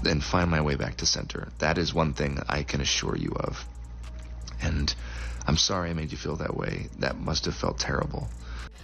and find my way back to center. That is one thing I can assure you of. And I'm sorry I made you feel that way. That must have felt terrible.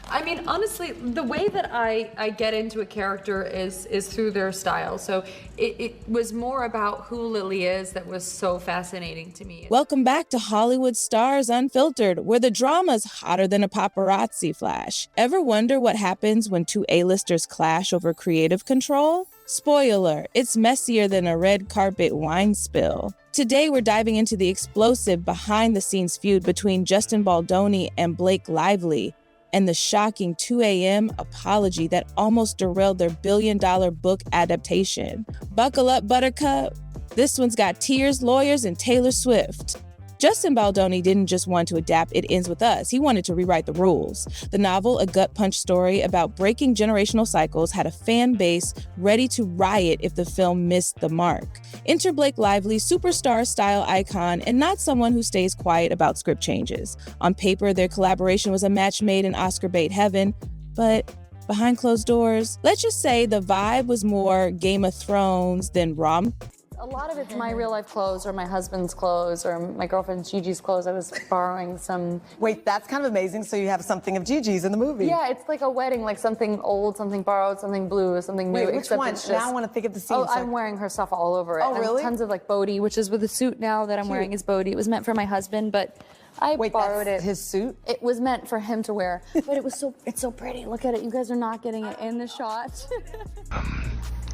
I mean, honestly, the way that I get into a character is through their style. So it was more about who Lily is that was so fascinating to me. Welcome back to Hollywood Stars Unfiltered, where the drama's hotter than a paparazzi flash. Ever wonder what happens when two A-listers clash over creative control? Spoiler, it's messier than a red carpet wine spill. Today, we're diving into the explosive behind-the-scenes feud between Justin Baldoni and Blake Lively, and the shocking 2 a.m. apology that almost derailed their billion-dollar book adaptation. Buckle up, Buttercup. This one's got tears, lawyers, and Taylor Swift. Justin Baldoni didn't just want to adapt It Ends With Us, he wanted to rewrite the rules. The novel, a gut-punch story about breaking generational cycles, had a fan base ready to riot if the film missed the mark. Enter Blake Lively, superstar-style icon, and not someone who stays quiet about script changes. On paper, their collaboration was a match made in Oscar bait heaven, but behind closed doors, let's just say the vibe was more Game of Thrones than rom. A lot of it's my real life clothes or my husband's clothes or my girlfriend Gigi's clothes. I was borrowing some. Wait, that's kind of amazing. So you have something of Gigi's in the movie. Yeah, it's like a wedding, like something old, something borrowed, something blue, something new. Wait, which one? It's just, now I want to think of the scene. Oh, I'm wearing her stuff all over it. Oh, really? And tons of like Bodhi, which is with the suit now that I'm wearing is Bodhi. It was meant for my husband, but I borrowed it. His suit? It was meant for him to wear, but it's so pretty. Look at it. You guys are not getting it in the shot.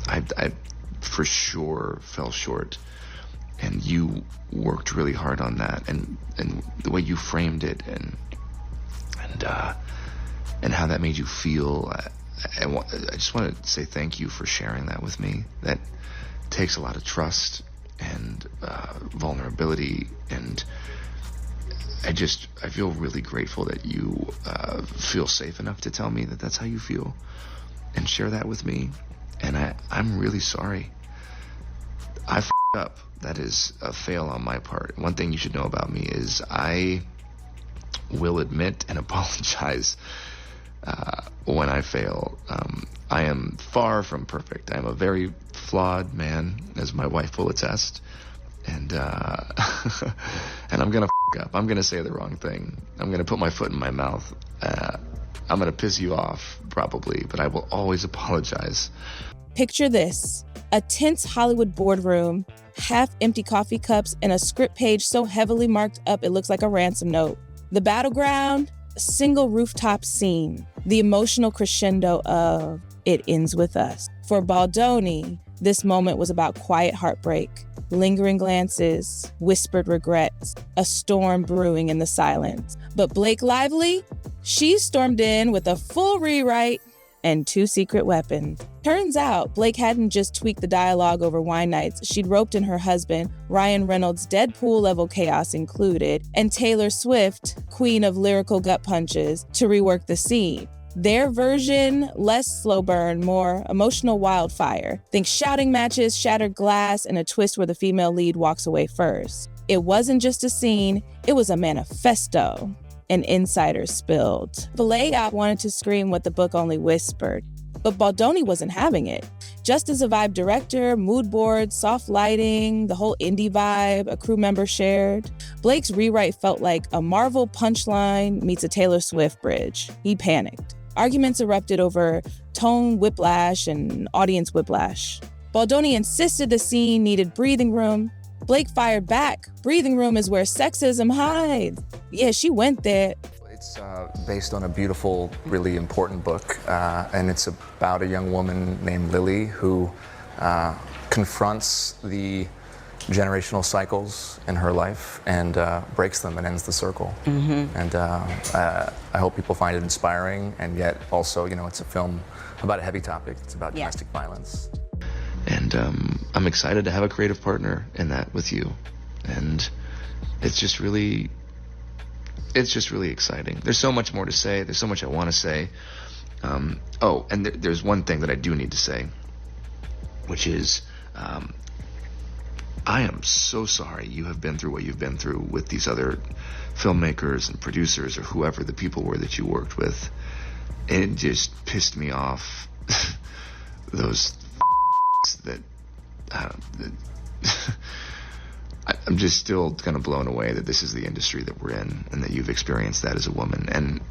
I for sure fell short. And you worked really hard on that, and the way you framed it, and how that made you feel. I just want to say thank you for sharing that with me. That takes a lot of trust and vulnerability, and I feel really grateful that you feel safe enough to tell me that that's how you feel, and share that with me. And I'm really sorry. I f***ed up. That is a fail on my part. One thing you should know about me is I will admit and apologize when I fail. I am far from perfect. I am a very flawed man, as my wife will attest. And and I'm gonna f*** up. I'm gonna say the wrong thing. I'm gonna put my foot in my mouth. I'm gonna piss you off, probably, but I will always apologize. Picture this, a tense Hollywood boardroom, half-empty coffee cups, and a script page so heavily marked up it looks like a ransom note. The battleground, a single rooftop scene, the emotional crescendo of It Ends With Us. For Baldoni, this moment was about quiet heartbreak, lingering glances, whispered regrets, a storm brewing in the silence. But Blake Lively, she stormed in with a full rewrite and 2 secret weapons. Turns out, Blake hadn't just tweaked the dialogue over wine nights. She'd roped in her husband, Ryan Reynolds' Deadpool-level chaos included, and Taylor Swift, queen of lyrical gut punches, to rework the scene. Their version, less slow burn, more emotional wildfire. Think shouting matches, shattered glass, and a twist where the female lead walks away first. It wasn't just a scene, it was a manifesto. An insider spilled. The layout wanted to scream what the book only whispered, but Baldoni wasn't having it. Just as a vibe director, mood board, soft lighting, the whole indie vibe a crew member shared, Blake's rewrite felt like a Marvel punchline meets a Taylor Swift bridge. He panicked. Arguments erupted over tone whiplash and audience whiplash. Baldoni insisted the scene needed breathing room. Blake fired back. Breathing room is where sexism hides. Yeah, she went there. It's based on a beautiful, really important book, and it's about a young woman named Lily who confronts the generational cycles in her life and breaks them and ends the circle. Mm-hmm. And I hope people find it inspiring, and yet also, you know, it's a film about a heavy topic. It's about domestic violence. And I'm excited to have a creative partner in that with you. And it's just really exciting. There's so much more to say. There's so much I want to say. Oh, and there's one thing that I do need to say, which is I am so sorry you have been through what you've been through with these other filmmakers and producers or whoever the people were that you worked with. It just pissed me off. Those that I'm just still kind of blown away that this is the industry that we're in and that you've experienced that as a woman. And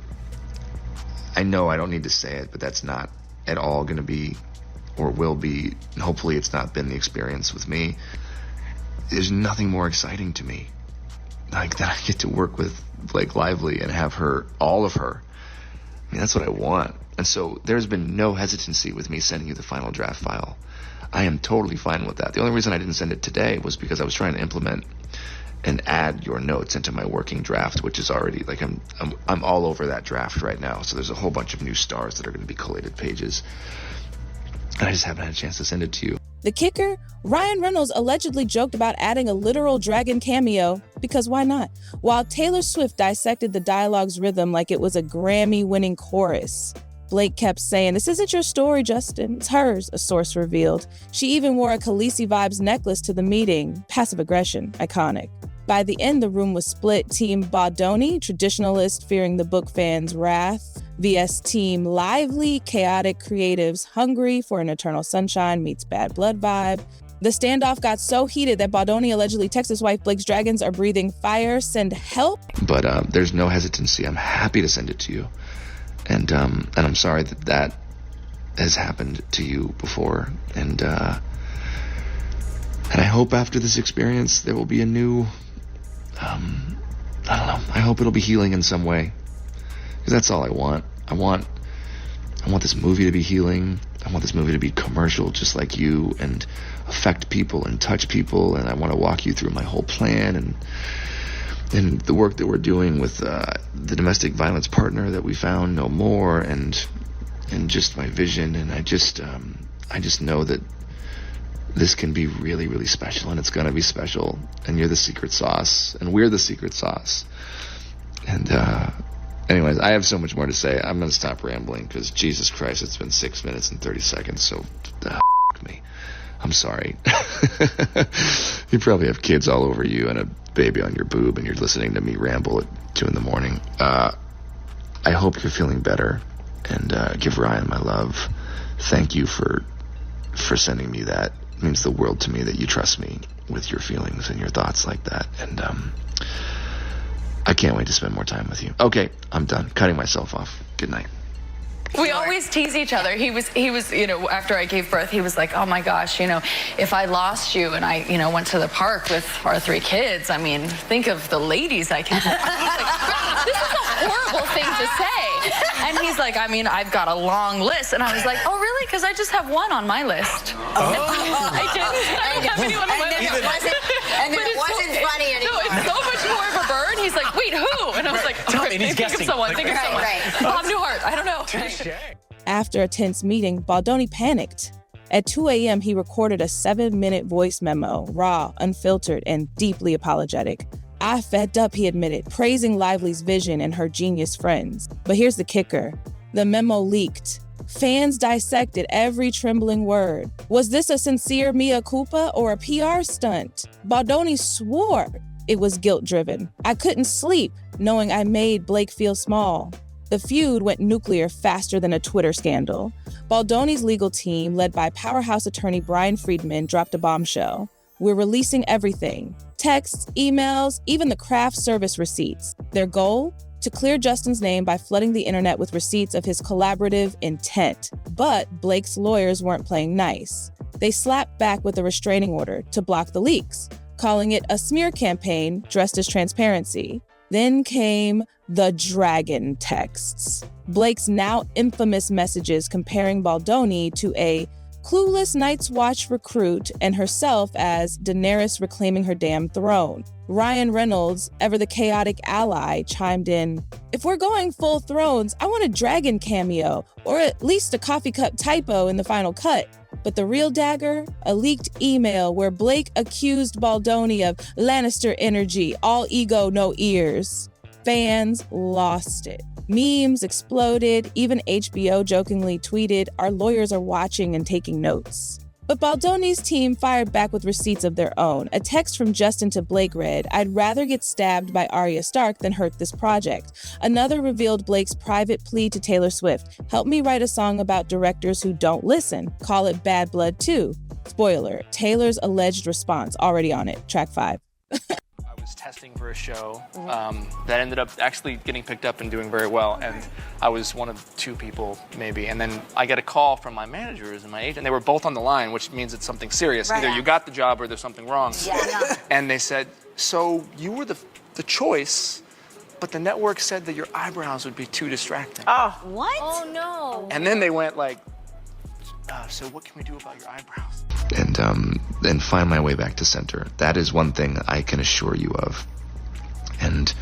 I know I don't need to say it, but that's not at all going to be or will be, and hopefully it's not been the experience with me. There's nothing more exciting to me like that I get to work with Blake Lively and have her, all of her. I mean, that's what I want. And so there's been no hesitancy with me sending you the final draft file. I am totally fine with that. The only reason I didn't send it today was because I was trying to implement and add your notes into my working draft, which is already, like, I'm all over that draft right now. So there's a whole bunch of new stars that are going to be collated pages. And I just haven't had a chance to send it to you. The kicker? Ryan Reynolds allegedly joked about adding a literal dragon cameo, because why not? While Taylor Swift dissected the dialogue's rhythm like it was a Grammy-winning chorus. Blake kept saying, "This isn't your story, Justin. It's hers," a source revealed. She even wore a Khaleesi vibes necklace to the meeting. Passive aggression, iconic. By the end, the room was split. Team Baldoni, traditionalist fearing the book fans' wrath, vs. Team Lively, chaotic creatives hungry for an Eternal Sunshine meets Bad Blood vibe. The standoff got so heated that Baldoni allegedly texted his wife, "Blake's dragons are breathing fire, send help." But there's no hesitancy. I'm happy to send it to you. And I'm sorry that has happened to you before. And I hope after this experience there will be a new, I don't know, I hope it'll be healing in some way. Because that's all I want. I want this movie to be healing. I want this movie to be commercial just like you and affect people and touch people. And I want to walk you through my whole plan and the work that we're doing with the domestic violence partner that we found, No More, and just my vision. And I just know that this can be really, really special, and it's going to be special. And you're the secret sauce, and we're the secret sauce. And anyways, I have so much more to say. I'm going to stop rambling because, Jesus Christ, it's been 6 minutes and 30 seconds, so me. I'm sorry. You probably have kids all over you and a baby on your boob, and you're listening to me ramble at 2 a.m. I hope you're feeling better, and give Ryan my love. Thank you for sending me that. It means the world to me that you trust me with your feelings and your thoughts like that. And I can't wait to spend more time with you. Okay, I'm done. Cutting myself off. Good night. We always tease each other. He was, after I gave birth, he was like, "Oh my gosh, if I lost you and I, went to the park with our 3 kids, I mean, think of the ladies I can." He's like, "This is a horrible thing to say." And he's like, "I mean, I've got a long list." And I was like, "Oh, really? Because I just have one on my list." I don't have anyone on my list. And then it wasn't funny anymore. No, it's so much more of a burn. He's like, "Wait, who?" And I was like, think of someone. Think of someone. Bob Newhart. I don't know. After a tense meeting, Baldoni panicked. At 2 a.m., he recorded a 7-minute voice memo, raw, unfiltered, and deeply apologetic. "I fed up," he admitted, praising Lively's vision and her genius friends. But here's the kicker. The memo leaked. Fans dissected every trembling word. Was this a sincere mea culpa or a PR stunt? Baldoni swore it was guilt-driven. "I couldn't sleep, knowing I made Blake feel small." The feud went nuclear faster than a Twitter scandal. Baldoni's legal team, led by powerhouse attorney Brian Friedman, dropped a bombshell. "We're releasing everything. Texts, emails, even the craft service receipts." Their goal? To clear Justin's name by flooding the internet with receipts of his collaborative intent. But Blake's lawyers weren't playing nice. They slapped back with a restraining order to block the leaks, calling it a smear campaign dressed as transparency. Then came the dragon texts. Blake's now infamous messages comparing Baldoni to a clueless Night's Watch recruit and herself as Daenerys reclaiming her damn throne. Ryan Reynolds, ever the chaotic ally, chimed in, "If we're going full Thrones, I want a dragon cameo, or at least a coffee cup typo in the final cut." But the real dagger? A leaked email where Blake accused Baldoni of Lannister energy, all ego, no ears. Fans lost it. Memes exploded. Even HBO jokingly tweeted, "Our lawyers are watching and taking notes." But Baldoni's team fired back with receipts of their own. A text from Justin to Blake read, "I'd rather get stabbed by Arya Stark than hurt this project." Another revealed Blake's private plea to Taylor Swift, "Help me write a song about directors who don't listen. Call it Bad Blood 2. Spoiler, Taylor's alleged response, already on it, track 5. I was testing for a show that ended up actually getting picked up and doing very well, and I was one of 2 people maybe, and then I get a call from my managers and my agent. They were both on the line, which means it's something serious. Right. Either you got the job or there's something wrong. Yeah. And they said, "So you were the choice, but the network said that your eyebrows would be too distracting." What? Oh no. And then they went like, "So what can we do about your eyebrows?" And find my way back to center. That is one thing I can assure you of. And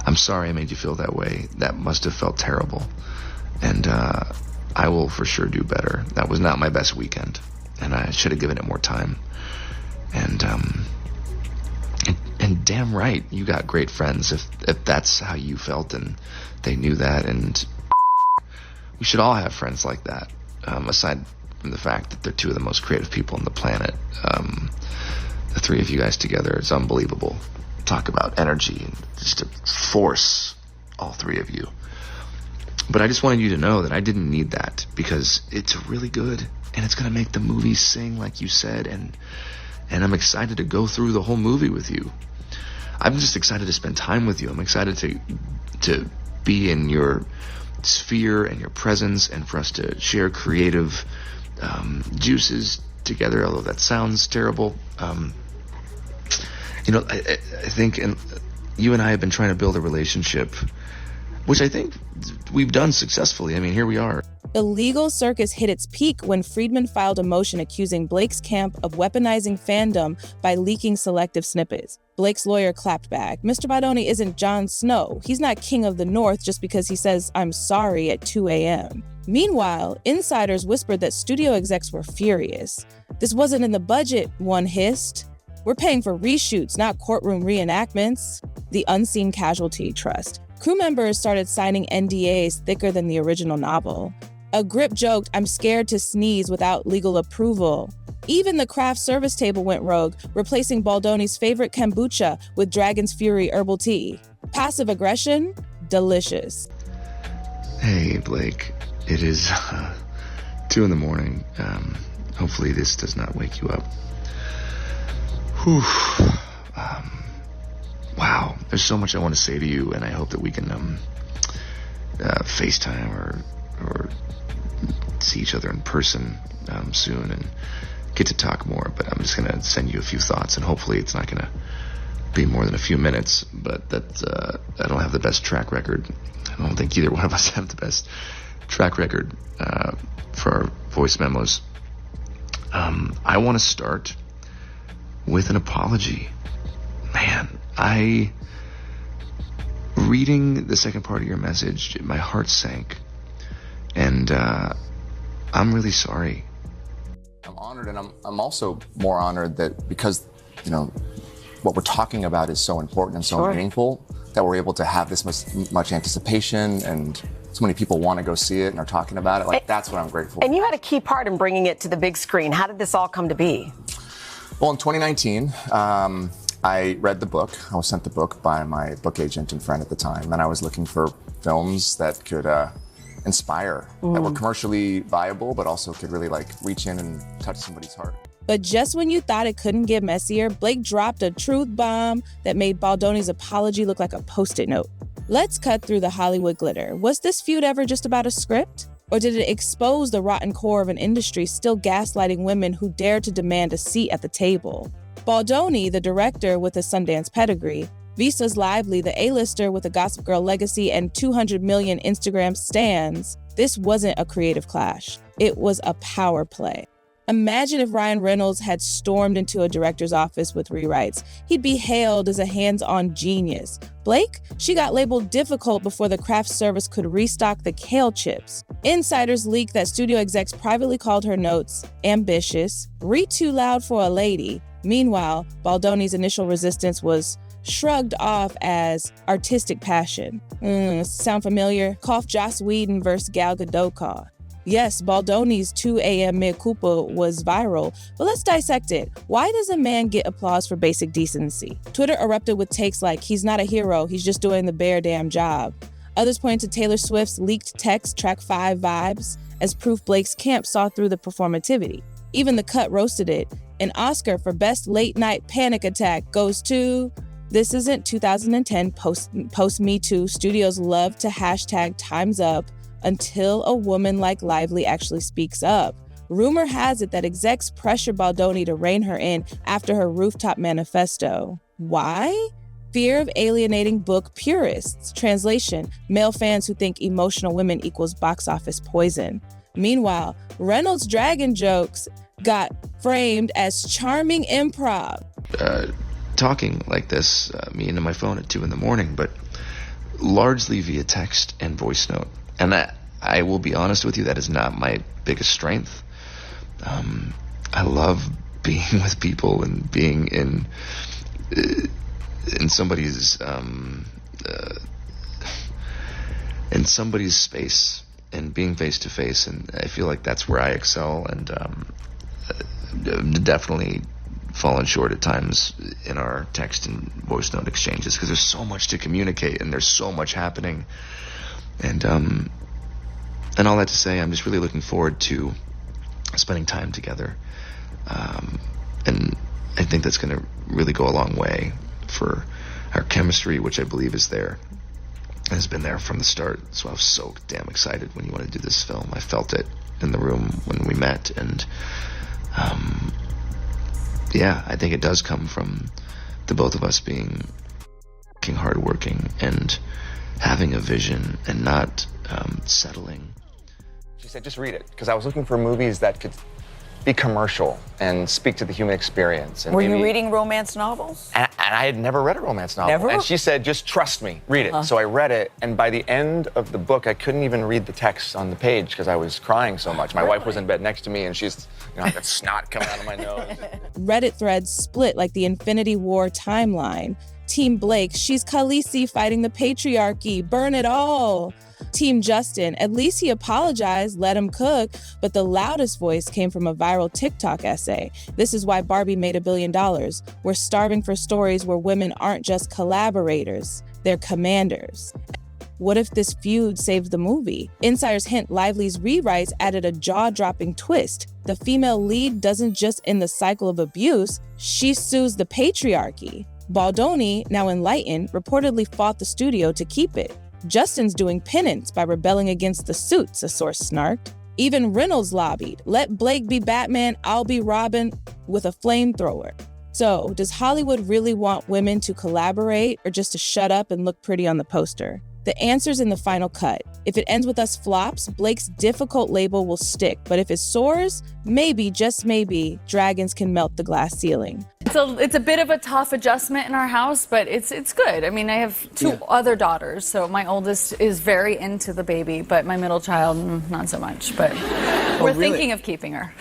I'm sorry I made you feel that way. That must have felt terrible. And I will for sure do better. That was not my best weekend, and I should have given it more time. And damn right, you got great friends if that's how you felt and they knew that. And we should all have friends like that, aside from the fact that they're 2 of the most creative people on the planet. The 3 of you guys together, it's unbelievable. Talk about energy and just a force, all 3 of you. But I just wanted you to know that I didn't need that, because it's really good and it's going to make the movie sing like you said, and I'm excited to go through the whole movie with you. I'm just excited to spend time with you. I'm excited to be in your sphere and your presence, and for us to share creative juices together, although that sounds terrible. I think you and I have been trying to build a relationship, which I think we've done successfully. I mean, here we are. The legal circus hit its peak when Friedman filed a motion accusing Blake's camp of weaponizing fandom by leaking selective snippets. Blake's lawyer clapped back. Mr. Baldoni isn't Jon Snow. He's not king of the North just because he says, "I'm sorry" at 2 a.m. Meanwhile, insiders whispered that studio execs were furious. "This wasn't in the budget," one hissed. "We're paying for reshoots, not courtroom reenactments." The Unseen Casualty Trust. Crew members started signing NDAs thicker than the original novel. A grip joked, "I'm scared to sneeze without legal approval." Even the craft service table went rogue, replacing Baldoni's favorite kombucha with Dragon's Fury herbal tea. Passive aggression? Delicious. Hey, Blake. It is 2 in the morning. Hopefully this does not wake you up. Whew. Wow. There's so much I want to say to you, and I hope that we can FaceTime or see each other in person soon and get to talk more. But I'm just going to send you a few thoughts, and hopefully it's not going to be more than a few minutes. But I don't have the best track record. I don't think either one of us have the best track record for our voice memos. I want to start with an apology. Man, reading the second part of your message, my heart sank, and I'm really sorry. I'm honored, and I'm also more honored that because, what we're talking about is so important and so meaningful, that we're able to have this much anticipation, and so many people want to go see it and are talking about it. That's what I'm grateful for. And you had a key part in bringing it to the big screen. How did this all come to be? Well, in 2019, I read the book. I was sent the book by my book agent and friend at the time, and I was looking for films that could inspire, that were commercially viable, but also could really reach in and touch somebody's heart. But just when you thought it couldn't get messier, Blake dropped a truth bomb that made Baldoni's apology look like a Post-it note. Let's cut through the Hollywood glitter. Was this feud ever just about a script? Or did it expose the rotten core of an industry still gaslighting women who dared to demand a seat at the table? Baldoni, the director with a Sundance pedigree, Visa's Lively, the A-lister with a Gossip Girl legacy and 200 million Instagram stans. This wasn't a creative clash. It was a power play. Imagine if Ryan Reynolds had stormed into a director's office with rewrites. He'd be hailed as a hands-on genius. Blake? She got labeled difficult before the craft service could restock the kale chips. Insiders leaked that studio execs privately called her notes ambitious, read too loud for a lady. Meanwhile, Baldoni's initial resistance was shrugged off as artistic passion. Sound familiar? Cough Joss Whedon versus Gal Gadot call. Yes, Baldoni's 2 a.m. mea culpa was viral, but let's dissect it. Why does a man get applause for basic decency? Twitter erupted with takes like, he's not a hero, he's just doing the bare damn job. Others point to Taylor Swift's leaked text track 5 vibes as proof Blake's camp saw through the performativity. Even The Cut roasted it. An Oscar for Best Late Night Panic Attack goes to... This isn't 2010 post Me Too. Studios love to hashtag time's up until a woman like Lively actually speaks up. Rumor has it that execs pressure Baldoni to rein her in after her rooftop manifesto. Why? Fear of alienating book purists. Translation, male fans who think emotional women equals box office poison. Meanwhile, Reynolds' dragon jokes got framed as charming improv. Talking like this, me into my phone at 2 a.m, but largely via text and voice note. And I will be honest with you, that is not my biggest strength. I love being with people and being in somebody's space and being face to face, and I feel like that's where I excel, and definitely fallen short at times in our text and voice note exchanges because there's so much to communicate and there's so much happening, and all that to say, I'm just really looking forward to spending time together, and I think that's going to really go a long way for our chemistry, which I believe is there and has been there from the start. So I was so damn excited when you wanted to do this film. I felt it in the room when we met, and yeah, I think it does come from the both of us being hardworking and having a vision and not settling. She said, just read it, because I was looking for movies that could be commercial and speak to the human experience. And were you reading romance novels? And I had never read a romance novel. Never? And she said, just trust me, read it. So I read it, and by the end of the book, I couldn't even read the text on the page because I was crying so much. My wife was in bed next to me, and she's, I got snot coming out of my nose. Reddit threads split like the Infinity War timeline. Team Blake, she's Khaleesi fighting the patriarchy, burn it all. Team Justin, at least he apologized, let him cook, but the loudest voice came from a viral TikTok essay. This is why Barbie made $1 billion. We're starving for stories where women aren't just collaborators, they're commanders. What if this feud saved the movie? Insiders hint Lively's rewrites added a jaw-dropping twist. The female lead doesn't just end the cycle of abuse, she sues the patriarchy. Baldoni, now enlightened, reportedly fought the studio to keep it. Justin's doing penance by rebelling against the suits, a source snarked. Even Reynolds lobbied, let Blake be Batman, I'll be Robin, with a flamethrower. So, does Hollywood really want women to collaborate or just to shut up and look pretty on the poster? The answer's in the final cut. If it ends with us flops, Blake's difficult label will stick, but if it soars, maybe, just maybe, dragons can melt the glass ceiling. It's a bit of a tough adjustment in our house, but it's good. I mean, I have two other daughters, so my oldest is very into the baby, but my middle child, not so much. But we're thinking of keeping her.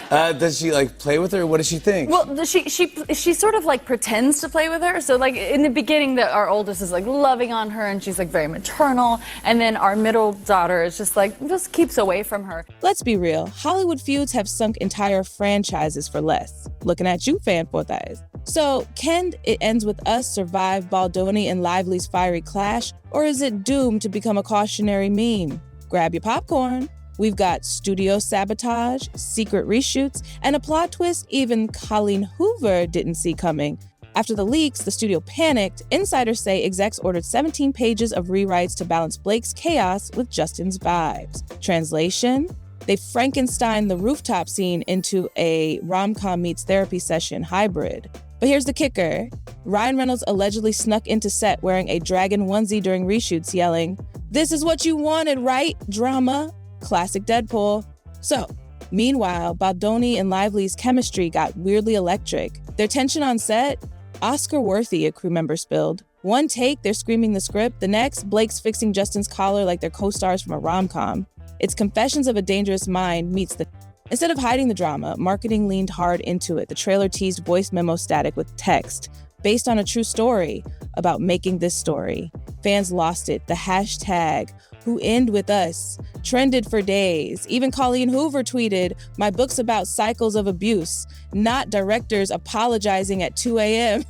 Does she like play with her? What does she think? Well, she sort of like pretends to play with her. So like in the beginning, our oldest is like loving on her, and she's like very maternal, and then our middle daughter is just keeps away from her. Let's be real. Hollywood feuds have sunk entire franchises for less. Looking at you, fan for thighs. So, can It Ends With Us survive Baldoni and Lively's fiery clash, or is it doomed to become a cautionary meme? Grab your popcorn. We've got studio sabotage, secret reshoots, and a plot twist even Colleen Hoover didn't see coming. After the leaks, the studio panicked. Insiders say execs ordered 17 pages of rewrites to balance Blake's chaos with Justin's vibes. Translation? They Frankensteined the rooftop scene into a rom-com meets therapy session hybrid. But here's the kicker. Ryan Reynolds allegedly snuck into set wearing a dragon onesie during reshoots, yelling, "This is what you wanted, right? Drama." Classic Deadpool. So, meanwhile, Baldoni and Lively's chemistry got weirdly electric. Their tension on set? Oscar-worthy, a crew member spilled. One take, they're screaming the script. The next, Blake's fixing Justin's collar like they're co-stars from a rom-com. It's Confessions of a Dangerous Mind meets the... Instead of hiding the drama, marketing leaned hard into it. The trailer teased voice memo static with text, based on a true story about making this story. Fans lost it. The hashtag who end with us, trended for days. Even Colleen Hoover tweeted, "My book's about cycles of abuse, not directors apologizing at 2 a.m.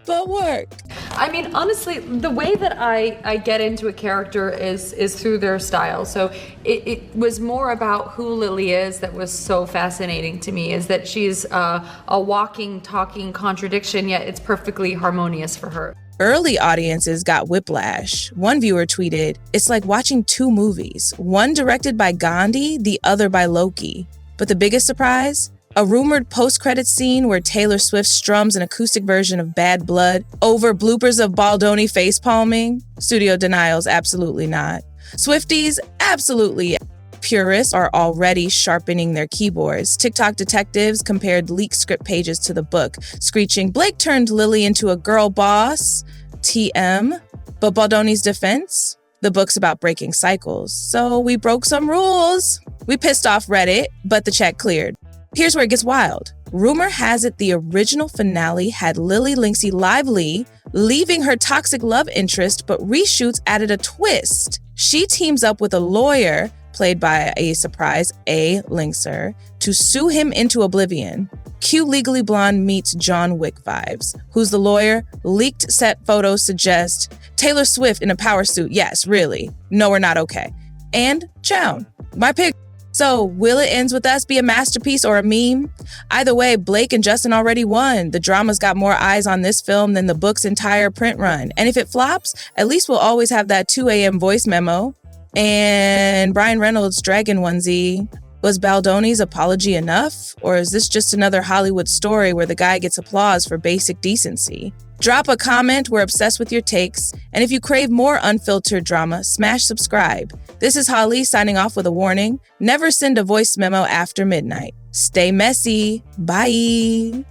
But work." I mean, honestly, the way that I get into a character is through their style. So it was more about who Lily is that was so fascinating to me, is that she's a walking, talking contradiction, yet it's perfectly harmonious for her. Early audiences got whiplash. One viewer tweeted, "It's like watching two movies, one directed by Gandhi, the other by Loki." But the biggest surprise? A rumored post-credits scene where Taylor Swift strums an acoustic version of Bad Blood over bloopers of Baldoni facepalming? Studio denials, absolutely not. Swifties, absolutely. Purists are already sharpening their keyboards. TikTok detectives compared leaked script pages to the book, screeching, "Blake turned Lily into a girl boss." TM. But Baldoni's defense? The book's about breaking cycles. So we broke some rules. We pissed off Reddit, but the check cleared. Here's where it gets wild. Rumor has it the original finale had Lily Linksey Lively leaving her toxic love interest, but reshoots added a twist. She teams up with a lawyer, played by a surprise A. Linkser, to sue him into oblivion. Cue Legally Blonde meets John Wick vibes. Who's the lawyer? Leaked set photos suggest Taylor Swift in a power suit. Yes, really. No, we're not okay. And Chown. My pick. So, will It Ends With Us be a masterpiece or a meme? Either way, Blake and Justin already won. The drama's got more eyes on this film than the book's entire print run. And if it flops, at least we'll always have that 2 a.m. voice memo. And Brian Reynolds' dragon onesie. Was Baldoni's apology enough? Or is this just another Hollywood story where the guy gets applause for basic decency? Drop a comment, we're obsessed with your takes. And if you crave more unfiltered drama, smash subscribe. This is Holly signing off with a warning. Never send a voice memo after midnight. Stay messy. Bye.